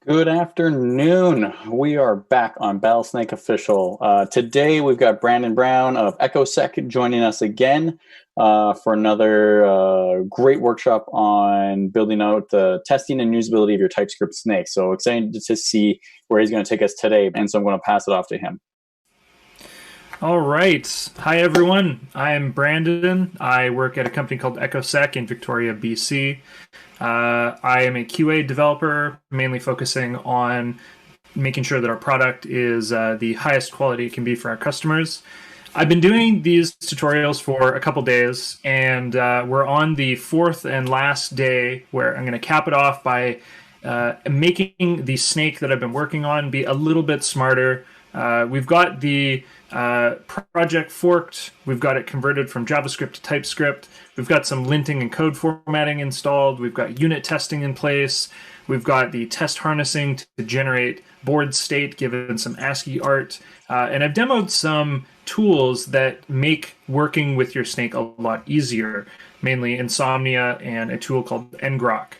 Good afternoon. We are back on Battlesnake Official. Today we've got Brandon Brown of Echosec joining us again for another great workshop on building out the testing and usability of your TypeScript snake. So excited to see where he's going to take us today. And so I'm going to pass it off to him. All right. Hi, everyone. I'm Brandon. I work at a company called Echosec in Victoria, BC. I am a QA developer, mainly focusing on making sure that our product is the highest quality it can be for our customers. I've been doing these tutorials for a couple days, and we're on the fourth and last day where I'm going to cap it off by making the snake that I've been working on be a little bit smarter. We've got the project forked. We've got it converted from JavaScript to TypeScript. We've got some linting and code formatting installed. We've got unit testing in place. We've got the test harnessing to generate board state given some ASCII art. And I've demoed some tools that make working with your snake a lot easier, mainly Insomnia and a tool called ngrok.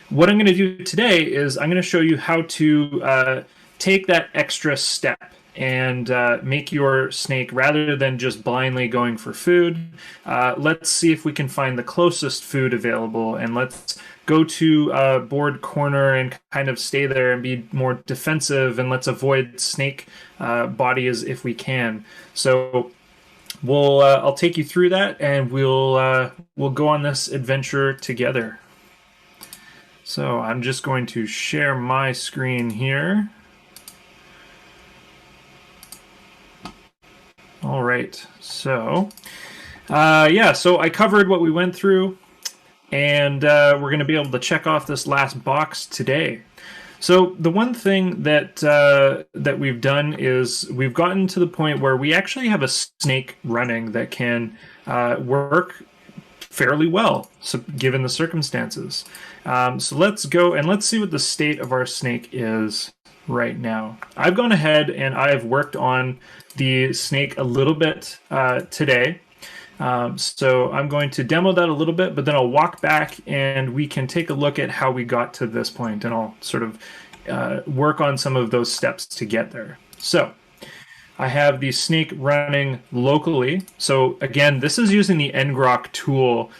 What I'm going to do today is I'm going to show you how to take that extra step and make your snake, rather than just blindly going for food. Let's see if we can find the closest food available, and let's go to a board corner and kind of stay there and be more defensive, and let's avoid snake bodies if we can. So I'll take you through that, and we'll go on this adventure together. So I'm just going to share my screen here. All right, so so I covered what we went through, and we're going to be able to check off this last box today. So the one thing that we've done is we've gotten to the point where we actually have a snake running that can work fairly well, so given the circumstances. So let's go and let's see what the state of our snake is right now. I've gone ahead and I've worked on the snake a little bit today. So I'm going to demo that a little bit, but then I'll walk back and we can take a look at how we got to this point, and I'll sort of work on some of those steps to get there. So I have the snake running locally. So again, this is using the ngrok tool,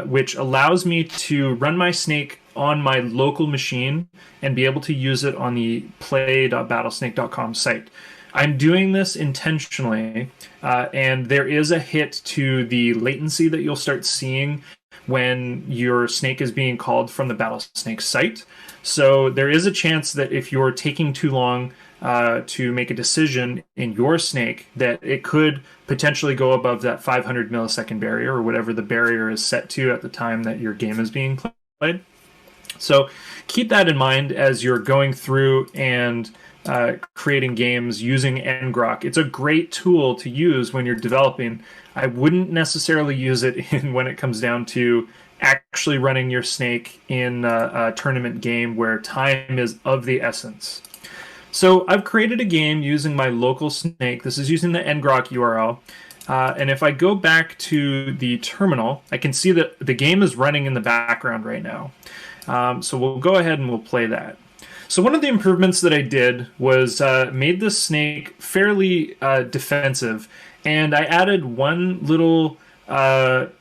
which allows me to run my snake on my local machine and be able to use it on the play.battlesnake.com site. I'm doing this intentionally, and there is a hit to the latency that you'll start seeing when your snake is being called from the Battlesnake site. So there is a chance that if you're taking too long to make a decision in your snake, that it could potentially go above that 500 millisecond barrier, or whatever the barrier is set to at the time that your game is being played. So keep that in mind as you're going through and creating games using ngrok. It's a great tool to use when you're developing. I wouldn't necessarily use it when it comes down to actually running your snake in a tournament game where time is of the essence. So I've created a game using my local snake. This is using the ngrok URL. And if I go back to the terminal, I can see that the game is running in the background right now. So we'll go ahead and we'll play that. So one of the improvements that I did was made this snake fairly defensive, and I added one little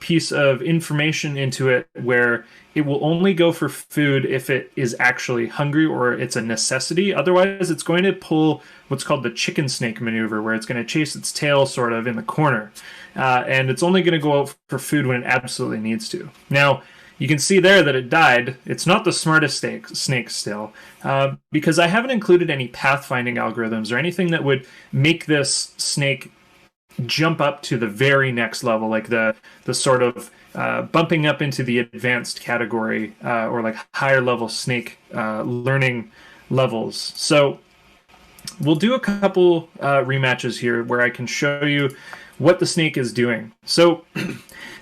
piece of information into it where it will only go for food if it is actually hungry or it's a necessity. Otherwise, it's going to pull what's called the chicken snake maneuver, where it's going to chase its tail sort of in the corner. And it's only going to go out for food when it absolutely needs to. Now, you can see there that it died. It's not the smartest snake still, because I haven't included any pathfinding algorithms or anything that would make this snake jump up to the very next level, like the sort of bumping up into the advanced category, or like higher level snake learning levels. So we'll do a couple rematches here where I can show you what the snake is doing. So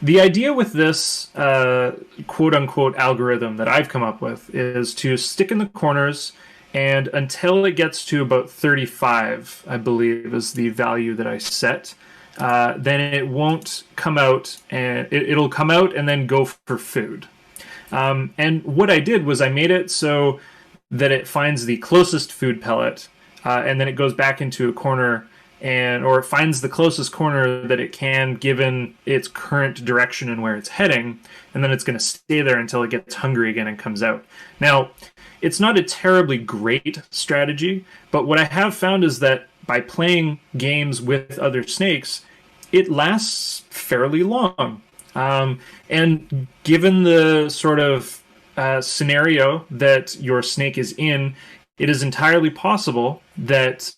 the idea with this quote-unquote algorithm that I've come up with is to stick in the corners, and until it gets to about 35, I believe is the value that I set, then it won't come out, and it'll come out and then go for food. And what I did was I made it so that it finds the closest food pellet, and then it goes back into a corner, or it finds the closest corner that it can given its current direction and where it's heading, and then it's going to stay there until it gets hungry again and comes out. Now, it's not a terribly great strategy, but what I have found is that by playing games with other snakes, it lasts fairly long. And given the sort of scenario that your snake is in, it is entirely possible that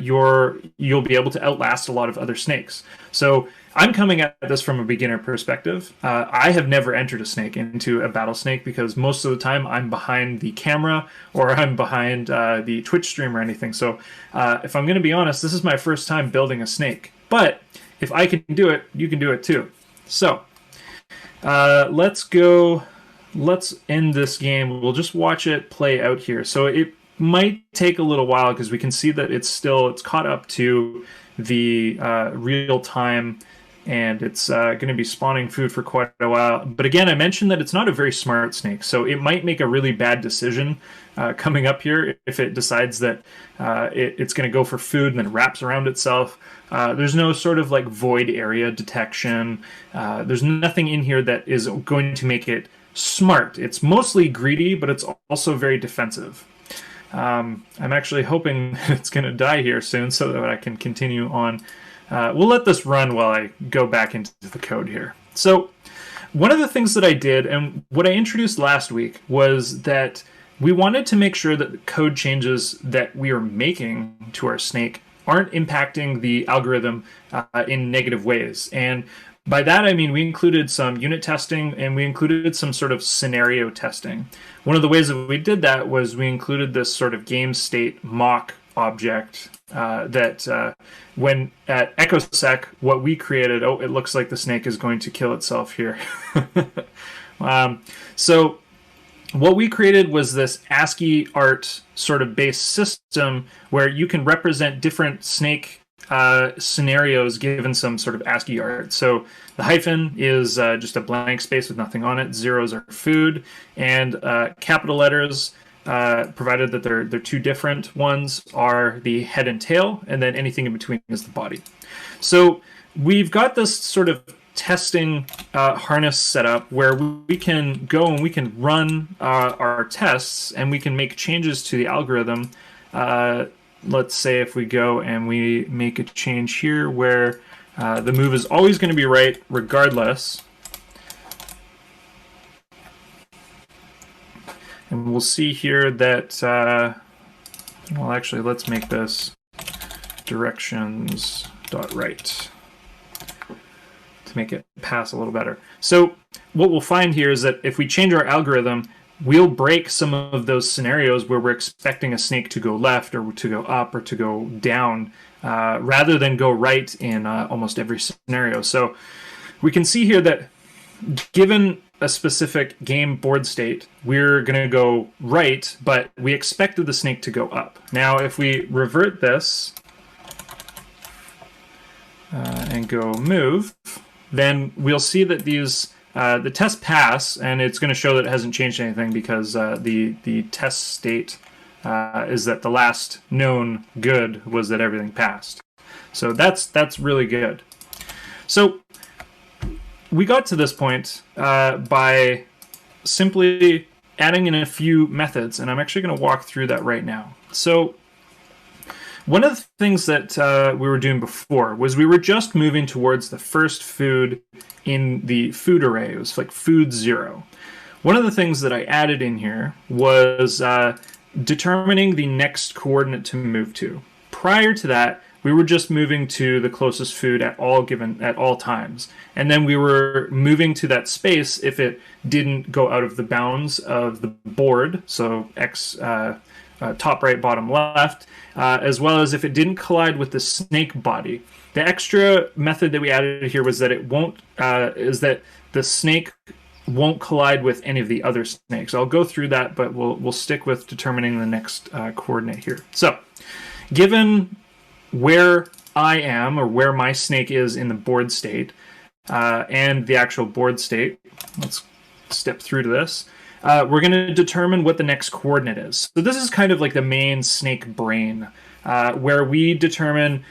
you'll be able to outlast a lot of other snakes. So I'm coming at this from a beginner perspective. I have never entered a snake into a Battlesnake because most of the time I'm behind the camera or I'm behind the Twitch stream or anything. So if I'm going to be honest, this is my first time building a snake. But if I can do it, you can do it too. So let's end this game. We'll just watch it play out here. So it might take a little while because we can see that it's caught up to the real time, and it's going to be spawning food for quite a while. But again, I mentioned that it's not a very smart snake, so it might make a really bad decision coming up here if it decides that it's going to go for food and then wraps around itself. There's no sort of like void area detection. There's nothing in here that is going to make it smart. It's mostly greedy, but it's also very defensive. I'm actually hoping it's going to die here soon so that I can continue on. We'll let this run while I go back into the code here. So one of the things that I did, and what I introduced last week, was that we wanted to make sure that the code changes that we are making to our snake aren't impacting the algorithm in negative ways. And by that, I mean we included some unit testing and we included some sort of scenario testing. One of the ways that we did that was we included this sort of game state mock object that when at Echosec, what we created, it looks like the snake is going to kill itself here. So what we created was this ASCII art sort of based system where you can represent different snake scenarios given some sort of ASCII art. So the hyphen is just a blank space with nothing on it. Zeros are food, and capital letters, provided that they're two different ones, are the head and tail, and then anything in between is the body. So we've got this sort of testing harness set up where we can go and we can run our tests and we can make changes to the algorithm. Let's say if we go and we make a change here where the move is always going to be right regardless. And we'll see here that, well, actually, let's make this directions.right to make it pass a little better. So what we'll find here is that if we change our algorithm, we'll break some of those scenarios where we're expecting a snake to go left or to go up or to go down rather than go right in almost every scenario. So we can see here that given a specific game board state, we're going to go right, but we expected the snake to go up. Now, if we revert this and go move, then we'll see that these the test pass, and it's going to show that it hasn't changed anything because the test state is that the last known good was that everything passed. So that's really good. So we got to this point by simply adding in a few methods, and I'm actually going to walk through that right now. So one of the things that we were doing before was we were just moving towards the first food in the food array. It was like food 0. One of the things that I added in here was determining the next coordinate to move to. Prior to that, we were just moving to the closest food at all times. And then we were moving to that space if it didn't go out of the bounds of the board, so X top right, bottom left, as well as if it didn't collide with the snake body. The extra method that we added here was that it won't is that the snake won't collide with any of the other snakes. I'll go through that, but we'll stick with determining the next coordinate here. So, given where I am or where my snake is in the board state and the actual board state, let's step through to this. we're going to determine what the next coordinate is. So this is kind of like the main snake brain, where we determine,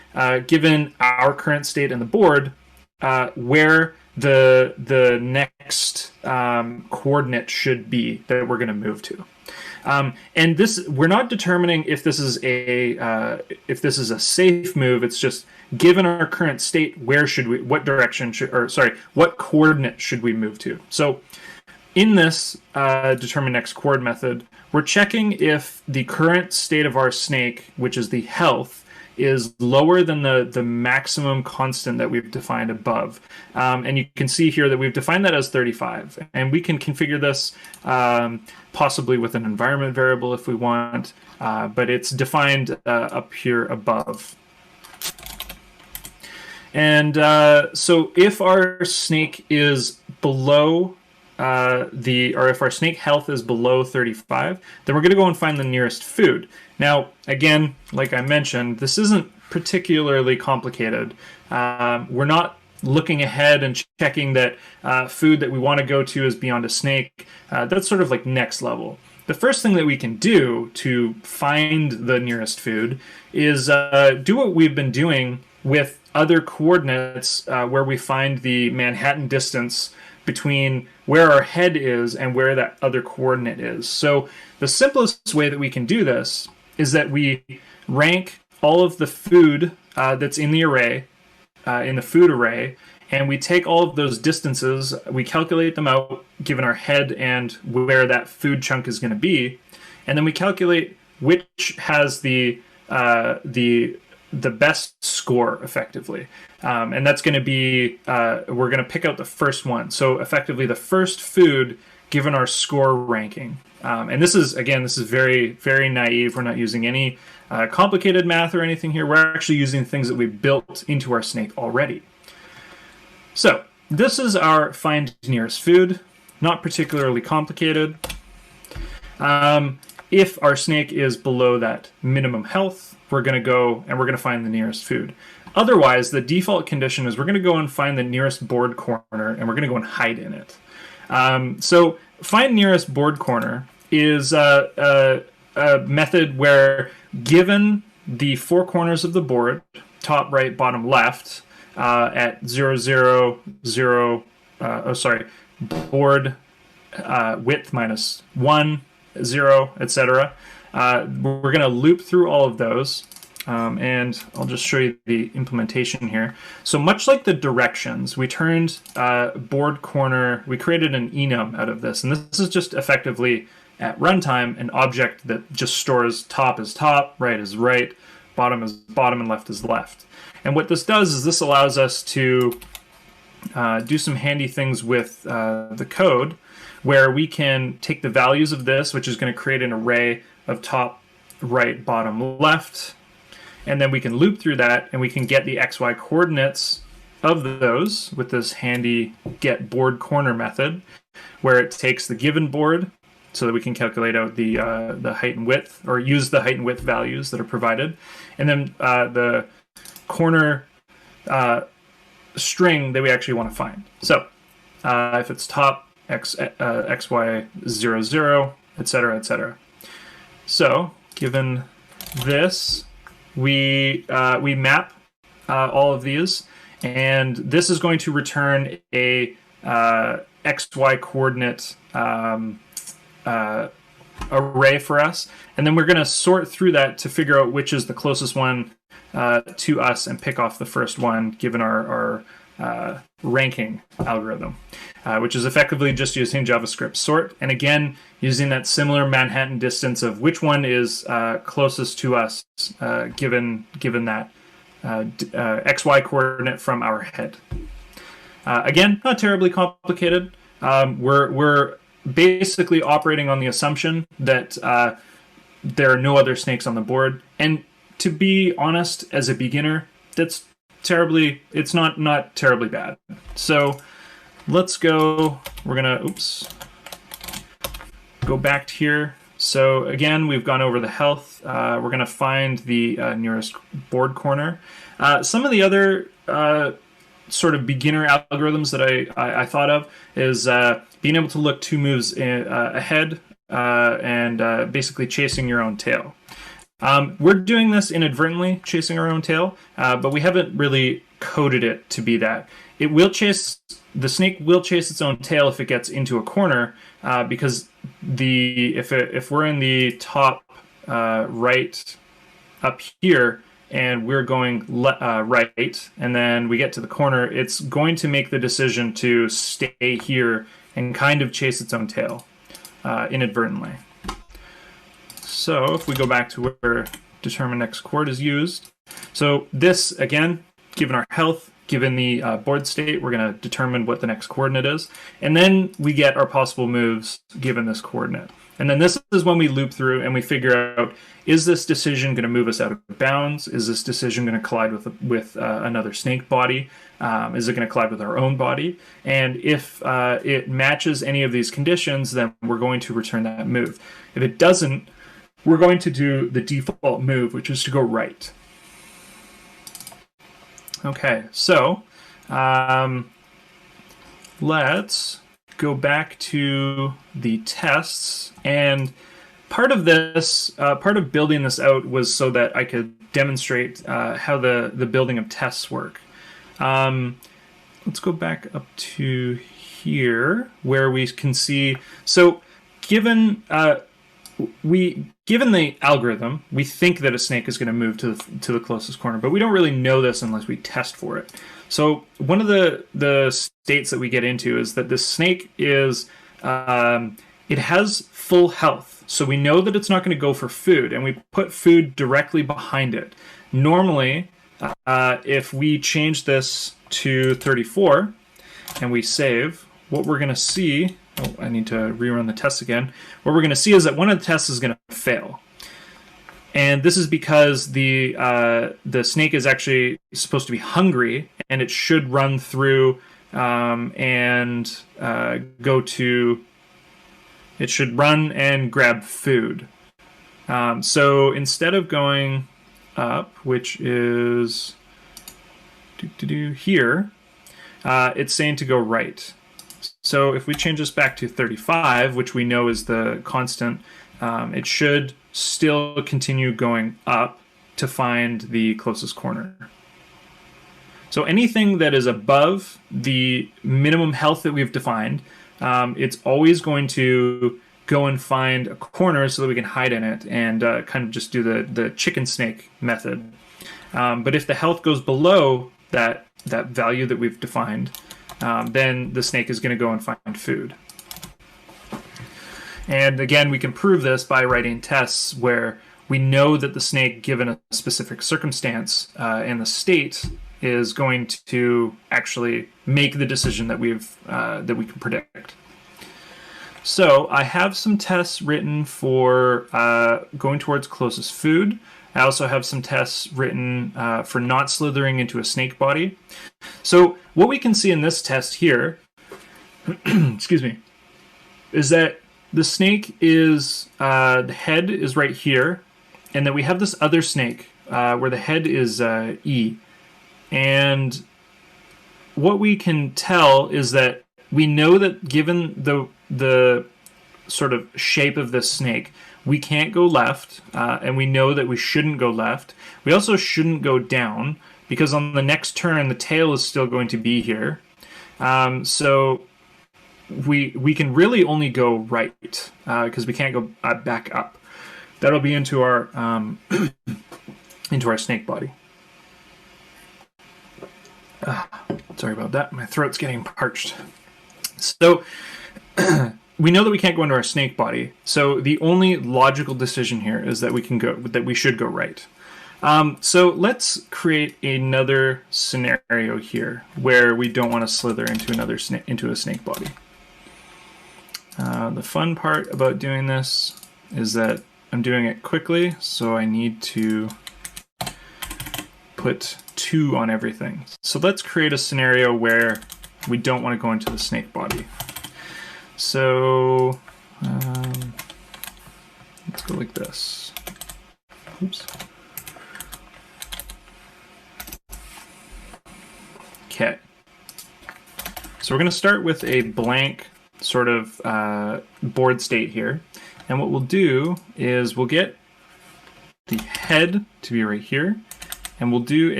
given our current state in the board, where the next coordinate should be that we're going to move to. And this, we're not determining if this is a safe move. It's just, given our current state, what coordinate should we move to? So in this determine next coord method, we're checking if the current state of our snake, which is the health, is lower than the maximum constant that we've defined above. And you can see here that we've defined that as 35. And we can configure this possibly with an environment variable if we want, but it's defined up here above. And so if our snake is below or if our snake health is below 35, then we're going to go and find the nearest food. Now, again, like I mentioned, this isn't particularly complicated. We're not looking ahead and checking that food that we want to go to is beyond a snake. That's sort of like next level. The first thing that we can do to find the nearest food is do what we've been doing with other coordinates, where we find the Manhattan distance between where our head is and where that other coordinate is. So the simplest way that we can do this is that we rank all of the food that's in the array, in the food array, and we take all of those distances, we calculate them out given our head and where that food chunk is going to be, and then we calculate which has the best score effectively. And that's going to be, we're going to pick out the first one. So effectively the first food given our score ranking. And this is very, very naive. We're not using any complicated math or anything here. We're actually using things that we built into our snake already. So this is our find nearest food. Not particularly complicated. If our snake is below that minimum health, we're going to go and we're going to find the nearest food. Otherwise, the default condition is we're going to go and find the nearest board corner and we're going to go and hide in it. So find nearest board corner is a method where, given the four corners of the board, top, right, bottom, left, at 0, 0, 0, board width minus 1, 0, etc. We're going to loop through all of those, and I'll just show you the implementation here. So much like the directions, we turned board corner, we created an enum out of this, and this is just effectively, at runtime, an object that just stores top is top, right is right, bottom is bottom, and left is left. And what this does is this allows us to do some handy things with the code, where we can take the values of this, which is going to create an array of top, right, bottom, left, and then we can loop through that and we can get the XY coordinates of those with this handy get board corner method, where it takes the given board so that we can calculate out the height and width, or use the height and width values that are provided, and then the corner string that we actually want to find. So if it's top, XY 0, 0, etc., etc. So given this, we map all of these, and this is going to return a XY coordinate array for us, and then we're going to sort through that to figure out which is the closest one to us and pick off the first one given our ranking algorithm, which is effectively just using JavaScript sort, and again using that similar Manhattan distance of which one is closest to us given that XY coordinate from our head. Again, not terribly complicated. We're basically operating on the assumption that there are no other snakes on the board, and to be honest, as a beginner, it's not terribly bad. So let's go, we're gonna go back to here. So again, we've gone over the health. We're gonna find the nearest board corner. Some of the other sort of beginner algorithms that I thought of is being able to look 2 moves ahead and basically chasing your own tail. We're doing this inadvertently, chasing our own tail, but we haven't really coded it to be that. The snake will chase its own tail if it gets into a corner, because if we're in the top right up here and we're going right, and then we get to the corner, it's going to make the decision to stay here and kind of chase its own tail inadvertently. So if we go back to where determine next chord is used, so this, again, given our health, given the board state, we're going to determine what the next coordinate is. And then we get our possible moves given this coordinate. And then this is when we loop through and we figure out, is this decision going to move us out of bounds? Is this decision going to collide with another snake body? Is it going to collide with our own body? And if it matches any of these conditions, then we're going to return that move. If it doesn't, we're going to do the default move, which is to go right. Okay, so let's go back to the tests. And part of this, part of building this out was so that I could demonstrate how the building of tests work. Let's go back up to here where we can see. So given the algorithm, we think that a snake is going to move to the closest corner, but we don't really know this unless we test for it. So one of the states that we get into is that this snake is it has full health, so we know that it's not going to go for food, and we put food directly behind it. Normally, if we change this to 34 and we save, what we're going to see. Oh, I need to rerun the test again. What we're going to see is that one of the tests is going to fail. And this is because the snake is actually supposed to be hungry, and it should run through and go to... It should run and grab food. So instead of going up, which is here, it's saying to go right. So if we change this back to 35, which we know is the constant, it should still continue going up to find the closest corner. So anything that is above the minimum health that we've defined, it's always going to go and find a corner so that we can hide in it and kind of just do the chicken snake method. But if the health goes below that value that we've defined, then the snake is going to go and find food. And again, we can prove this by writing tests where we know that the snake, given a specific circumstance and the state, is going to actually make the decision that we can predict. So I have some tests written for going towards closest food. I also have some tests written for not slithering into a snake body. So what we can see in this test here, excuse me, is that the snake is, the head is right here, and that we have this other snake where the head is E. And what we can tell is that we know that given the sort of shape of this snake, we can't go left, and we know that we shouldn't go left. We also shouldn't go down, because on the next turn, the tail is still going to be here. So we can really only go right, because we can't go back up. That'll be into our into our snake body. Sorry about that. My throat's getting parched. So we know that we can't go into our snake body. So the only logical decision here is that we should go right. So let's create another scenario here where we don't want to slither into a snake body. The fun part about doing this is that I'm doing it quickly, so I need to put 2 on everything. So let's create a scenario where we don't want to go into the snake body. So let's go like this. Oops. Okay. So we're going to start with a blank sort of board state here. And what we'll do is we'll get the head to be right here, and we'll do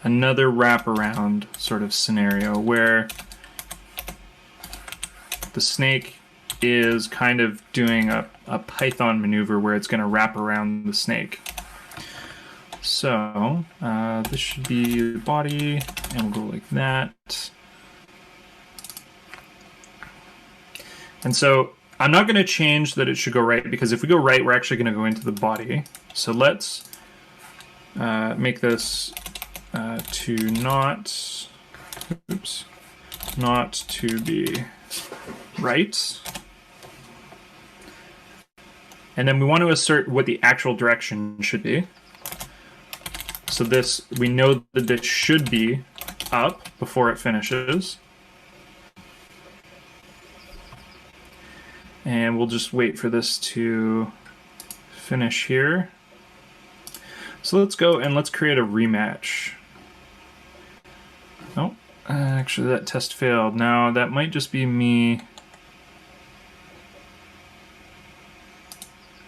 another wraparound sort of scenario where the snake is kind of doing a Python maneuver where it's going to wrap around the snake. So this should be the body, and we'll go like that. And so I'm not going to change that it should go right, because if we go right, we're actually going to go into the body. So let's make this to not to be right. And then we want to assert what the actual direction should be. So this, we know that this should be up before it finishes. And we'll just wait for this to finish here. So let's go and let's create a rematch. Oh, actually that test failed. Now that might just be me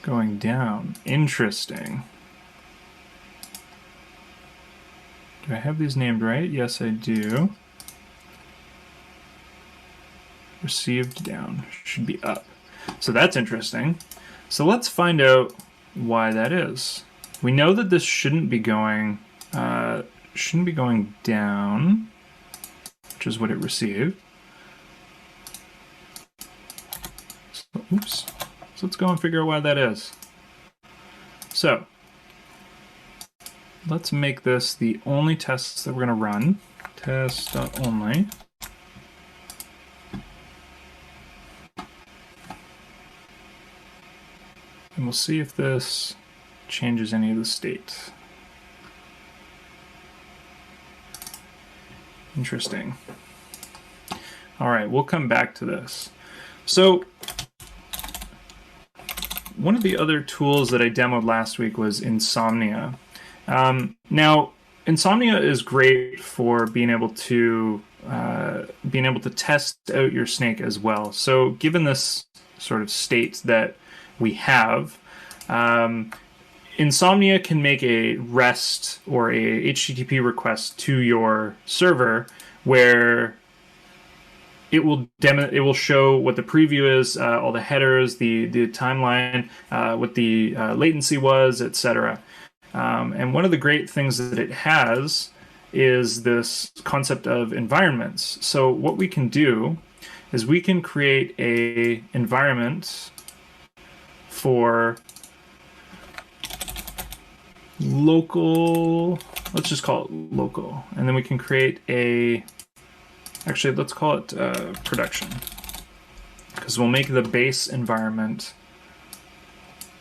going down. Interesting. Do I have these named right? Yes, I do. Received down. Should be up. So that's interesting. So let's find out why that is. We know that this shouldn't be going down, which is what it received. So, oops. So let's go and figure out why that is. So let's make this the only tests that we're going to run. Test.only. And we'll see if this changes any of the state. Interesting. All right, we'll come back to this. So one of the other tools that I demoed last week was Insomnia. Now, Insomnia is great for being able to test out your snake as well. So given this sort of state that we have, Insomnia can make a REST or a HTTP request to your server where it will show what the preview is, all the headers, the timeline, what the latency was, etc. And one of the great things that it has is this concept of environments. So what we can do is we can create a environment for local, let's just call it local, and then we can create actually let's call it production, because we'll make the base environment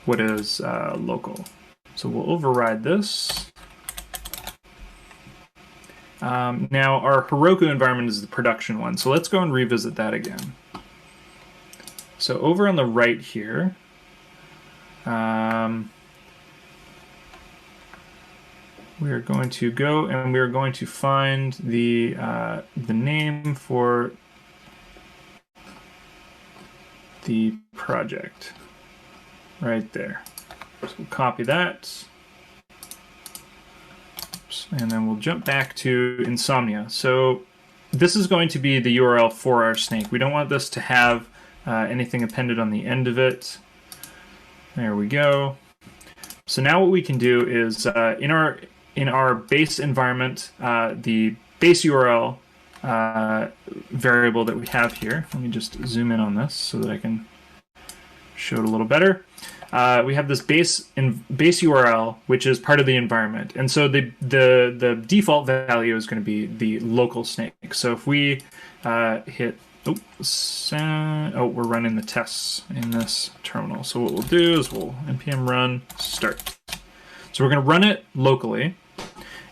what is local. So we'll override this. Now our Heroku environment is the production one, so let's go and revisit that again. So over on the right here, we are going to go and we are going to find the name for the project right there. So we'll copy that. Oops. And then we'll jump back to Insomnia. So this is going to be the URL for our snake. We don't want this to have anything appended on the end of it. There we go. So now what we can do is in our base environment, the base URL variable that we have here. Let me just zoom in on this so that I can show it a little better. We have this base URL, which is part of the environment, and so the default value is going to be the local snake. So if we hit we're running the tests in this terminal. So what we'll do is we'll npm run start. So we're going to run it locally,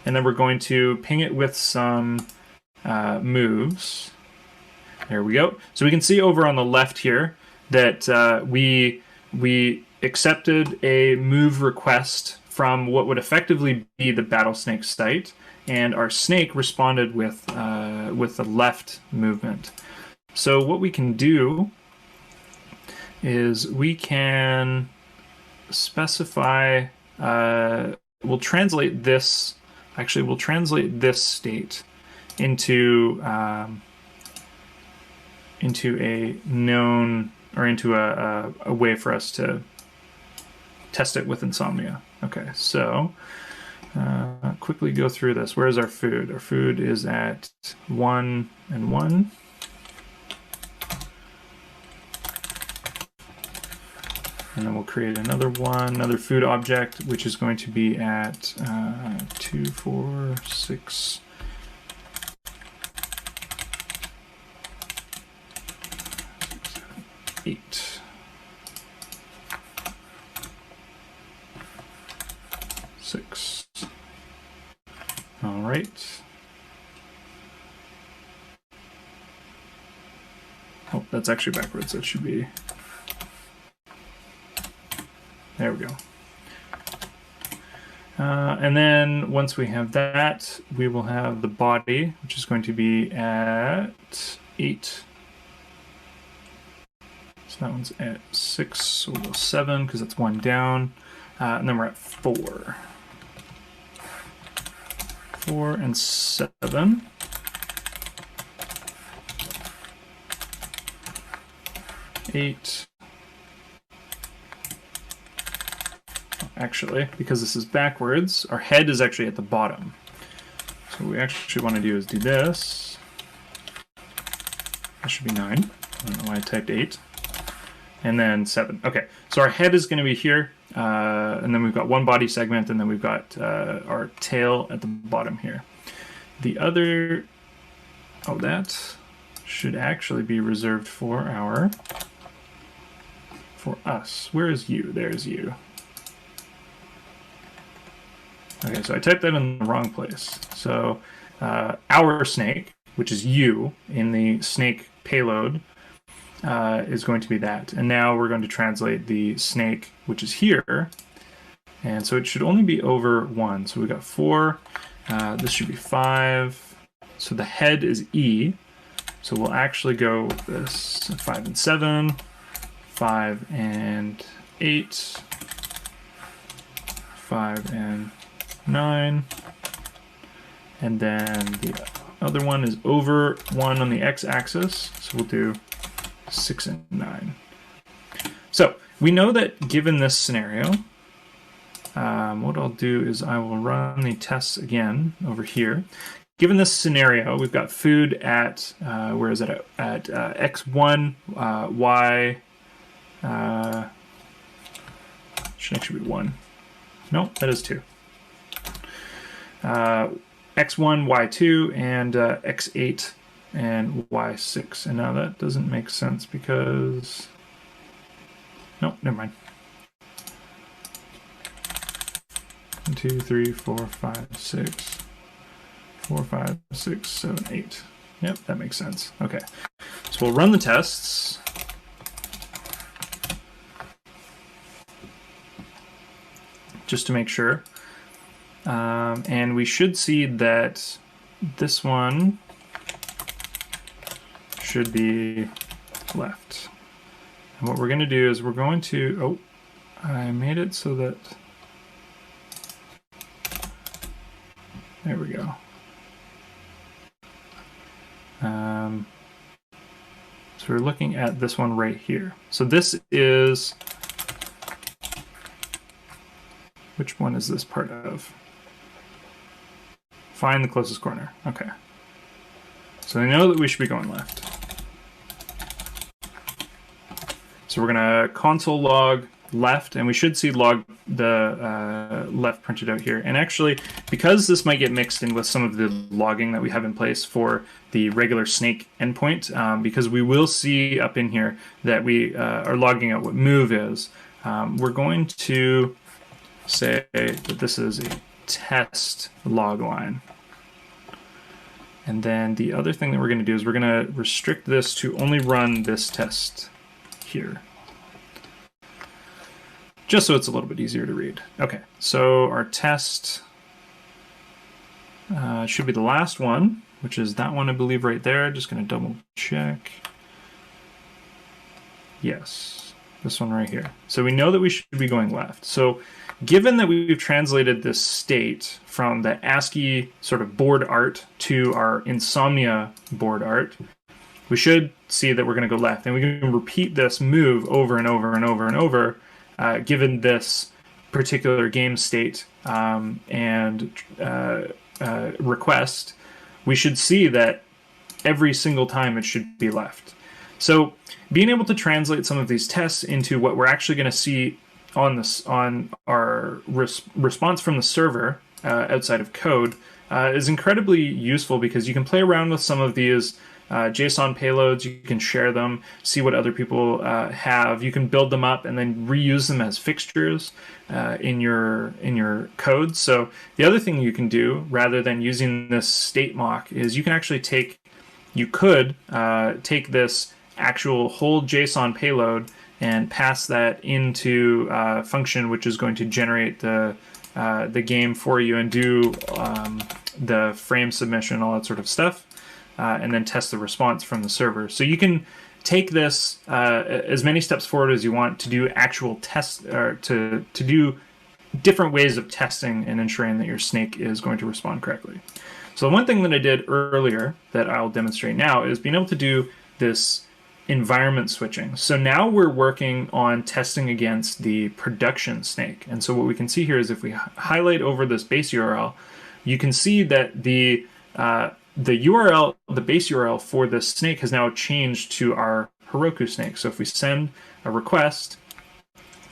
and then we're going to ping it with some moves. There we go. So we can see over on the left here that we accepted a move request from what would effectively be the Battlesnake site, and our snake responded with the left movement. So what we can do is we can specify, we'll translate this, actually we'll translate this state into a known, or into a way for us to test it with Insomnia. Okay, so quickly go through this. Where's our food? Our food is at 1 and 1. And then we'll create another one, another food object, which is going to be at 2, 4, 6, 8. 6. All right. Oh, that's actually backwards. That should be... There we go. And then once we have that, we will have the body, which is going to be at 8. So that one's at 6, so we'll go 7 because that's 1 down. And then we're at 4. 4 and 7. Eight. Actually, because this is backwards, our head is actually at the bottom. So what we actually want to do is do this. That should be 9. I don't know why I typed 8. And then 7. Okay, so our head is going to be here. And then we've got one body segment, and then we've got our tail at the bottom here. The other... Oh, that should actually be reserved for us. Where is you? There's you. Okay, so I typed that in the wrong place. So our snake, which is you in the snake payload, is going to be that. And now we're going to translate the snake, which is here. And so it should only be over 1. So we got 4. This should be 5. So the head is E. So we'll actually go with this 5 and 7, 5 and 8, 5 and 9, and then the other one is over 1 on the x-axis, so we'll do 6 and 9. So we know that given this scenario, what I'll do is I will run the tests again over here. Given this scenario, we've got food at, where is it, at x1, y, should actually be 1. No, that is 2. x1, y2, and x8 and y6. And now that doesn't make sense because... No, never mind. 1, 2, 3, 4, 5, 6. 4, 5, 6, 7, 8. Yep, that makes sense. Okay. So we'll run the tests. Just to make sure. And we should see that this one should be left. And what we're going to do is we're going to... Oh, I made it so that... There we go. So we're looking at this one right here. So this is... Which one is this part of? Find the closest corner. Okay. So we know that we should be going left. So we're going to console log left, and we should see log the left printed out here. And actually, because this might get mixed in with some of the logging that we have in place for the regular snake endpoint, because we will see up in here that we are logging out what move is, we're going to say that this is a test log line. And then the other thing that we're going to do is we're going to restrict this to only run this test here. Just so it's a little bit easier to read. Okay, so our test should be the last one, which is that one, I believe, right there. Just going to double check. Yes, this one right here. So we know that we should be going left. So given that we've translated this state from the ASCII sort of board art to our Insomnia board art, we should see that we're going to go left. And we can repeat this move over and over and over and over, given this particular game state and request. We should see that every single time it should be left. So being able to translate some of these tests into what we're actually going to see on this on our response from the server outside of code is incredibly useful, because you can play around with some of these JSON payloads. You can share them, see what other people have. You can build them up and then reuse them as fixtures in your code. So the other thing you can do, rather than using this state mock, is you can actually take this actual whole JSON payload and pass that into a function which is going to generate the game for you and do the frame submission, all that sort of stuff, and then test the response from the server. So you can take this as many steps forward as you want to do actual tests, or to do different ways of testing and ensuring that your snake is going to respond correctly. So one thing that I did earlier that I'll demonstrate now is being able to do this environment switching. So now we're working on testing against the production snake. And so what we can see here is if we highlight over this base URL, you can see that the URL, the base URL for this snake has now changed to our Heroku snake. So if we send a request,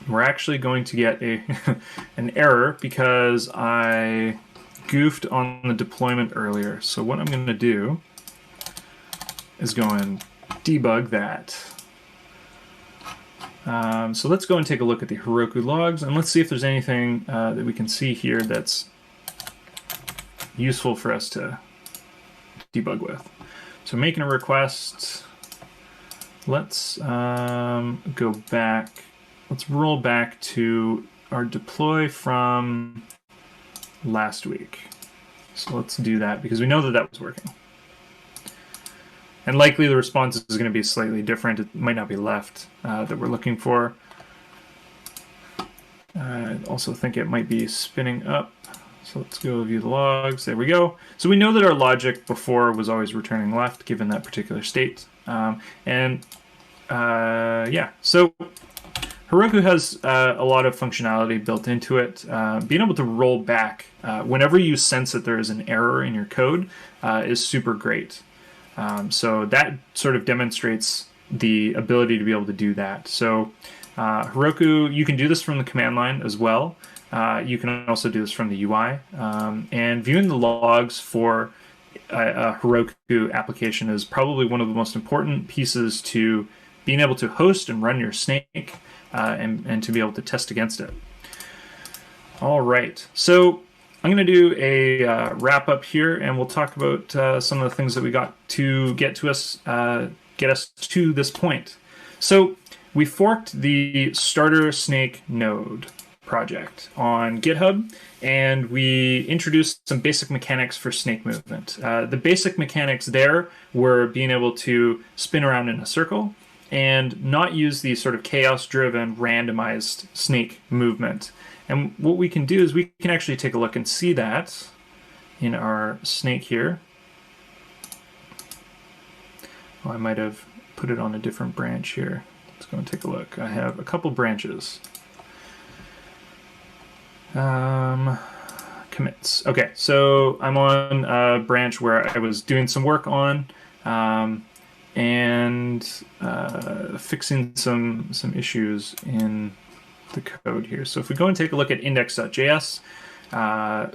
we're actually going to get an error because I goofed on the deployment earlier. So what I'm going to do is go and debug that. So let's go and take a look at the Heroku logs, and let's see if there's anything that we can see here that's useful for us to debug with. So making a request, let's go back. Let's roll back to our deploy from last week. So let's do that because we know that that was working. And likely the response is going to be slightly different. It might not be left that we're looking for. I also think it might be spinning up. So let's go view the logs. There we go. So we know that our logic before was always returning left given that particular state. Yeah, so Heroku has a lot of functionality built into it. Being able to roll back whenever you sense that there is an error in your code is super great. So that sort of demonstrates the ability to be able to do that. So Heroku, you can do this from the command line as well. You can also do this from the UI. And viewing the logs for a Heroku application is probably one of the most important pieces to being able to host and run your snake and to be able to test against it. All right. So I'm going to do a wrap up here, and we'll talk about some of the things that we got to get us to this point. So we forked the starter snake node project on GitHub, and we introduced some basic mechanics for snake movement. The basic mechanics there were being able to spin around in a circle and not use the sort of chaos-driven randomized snake movement. And what we can do is we can actually take a look and see that in our snake here. Oh, I might have put it on a different branch here. Let's go and take a look. I have a couple branches. Commits. Okay, so I'm on a branch where I was doing some work on and fixing some issues in the code here. So if we go and take a look at index.js,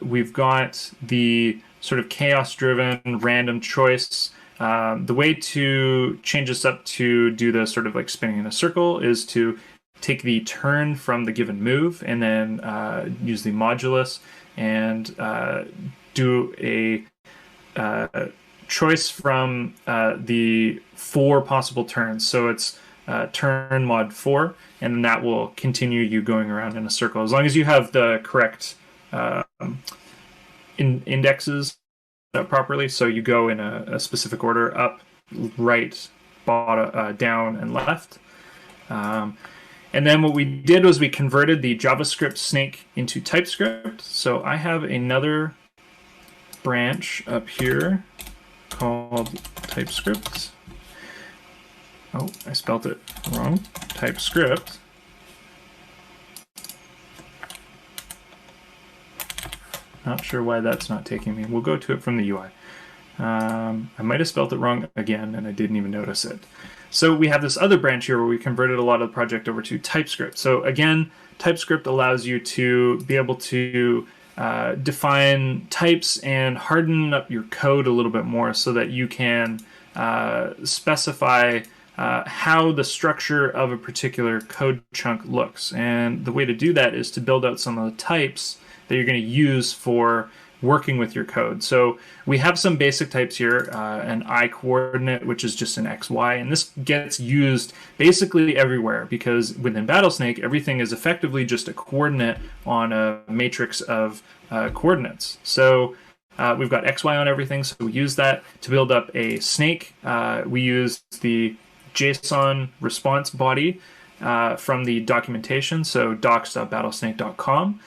we've got the sort of chaos-driven random choice. The way to change this up to do the sort of like spinning in a circle is to take the turn from the given move and then use the modulus and do a choice from the 4 possible turns. So it's turn mod 4, and then that will continue you going around in a circle as long as you have the correct indexes properly. So you go in a specific order: up, right, bottom, down, and left. And then what we did was we converted the JavaScript snake into TypeScript. So I have another branch up here called TypeScript. Oh, I spelled it wrong. TypeScript. Not sure why that's not taking me. We'll go to it from the UI. I might have spelled it wrong again, and I didn't even notice it. So we have this other branch here where we converted a lot of the project over to TypeScript. So again, TypeScript allows you to be able to define types and harden up your code a little bit more so that you can specify how the structure of a particular code chunk looks. And the way to do that is to build out some of the types that you're going to use for working with your code. So we have some basic types here, an I coordinate, which is just an XY, and this gets used basically everywhere because within Battlesnake, everything is effectively just a coordinate on a matrix of coordinates. So we've got XY on everything, so we use that to build up a snake. We use the JSON response body from the documentation, so docs.battlesnake.com.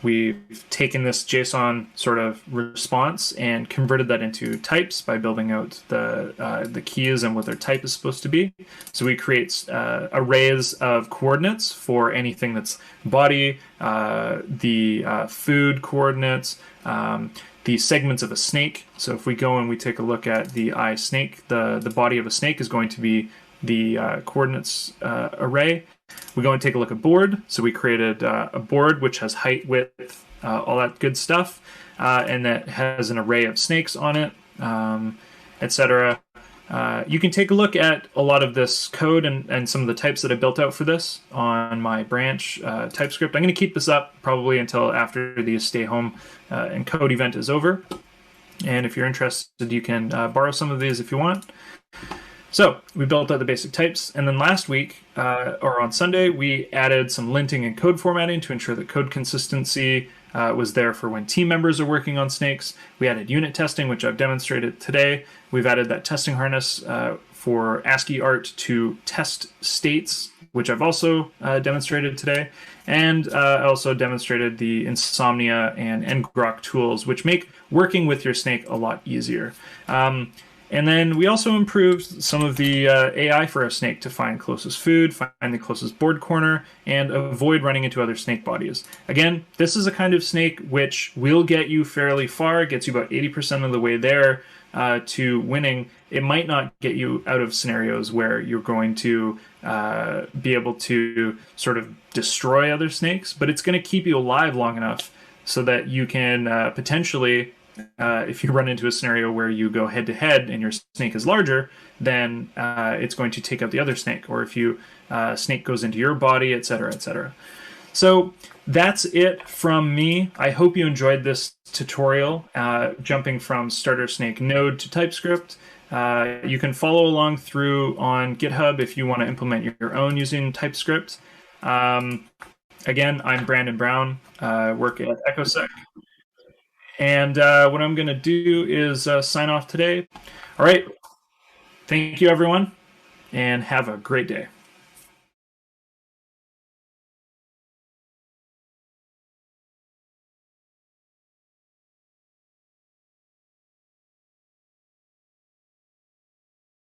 We've taken this JSON sort of response and converted that into types by building out the keys and what their type is supposed to be. So we create arrays of coordinates for anything that's body, the food coordinates, the segments of a snake. So if we go and we take a look at the eye snake, the body of a snake is going to be the coordinates array. We go and take a look at board. So we created a board which has height, width, all that good stuff, and that has an array of snakes on it, etc. You can take a look at a lot of this code and some of the types that I built out for this on my branch TypeScript. I'm going to keep this up probably until after the Stay Home and Code event is over. And if you're interested, you can borrow some of these if you want. So we built out the basic types, and then last week, or on Sunday, we added some linting and code formatting to ensure that code consistency was there for when team members are working on snakes. We added unit testing, which I've demonstrated today. We've added that testing harness for ASCII art to test states, which I've also demonstrated today. And I also demonstrated the Insomnia and ngrok tools, which make working with your snake a lot easier. And then we also improved some of the AI for a snake to find closest food, find the closest board corner, and avoid running into other snake bodies. Again, this is a kind of snake which will get you fairly far. It gets you about 80% of the way there to winning. It might not get you out of scenarios where you're going to be able to sort of destroy other snakes, but it's going to keep you alive long enough so that you can potentially... if you run into a scenario where you go head to head and your snake is larger, then it's going to take out the other snake. Or if you snake goes into your body, etc., etc. So that's it from me. I hope you enjoyed this tutorial, jumping from starter snake node to TypeScript. You can follow along through on GitHub if you want to implement your own using TypeScript. Again, I'm Brandon Brown, work at Echosec. And what I'm going to do is sign off today. All right. Thank you, everyone, and have a great day.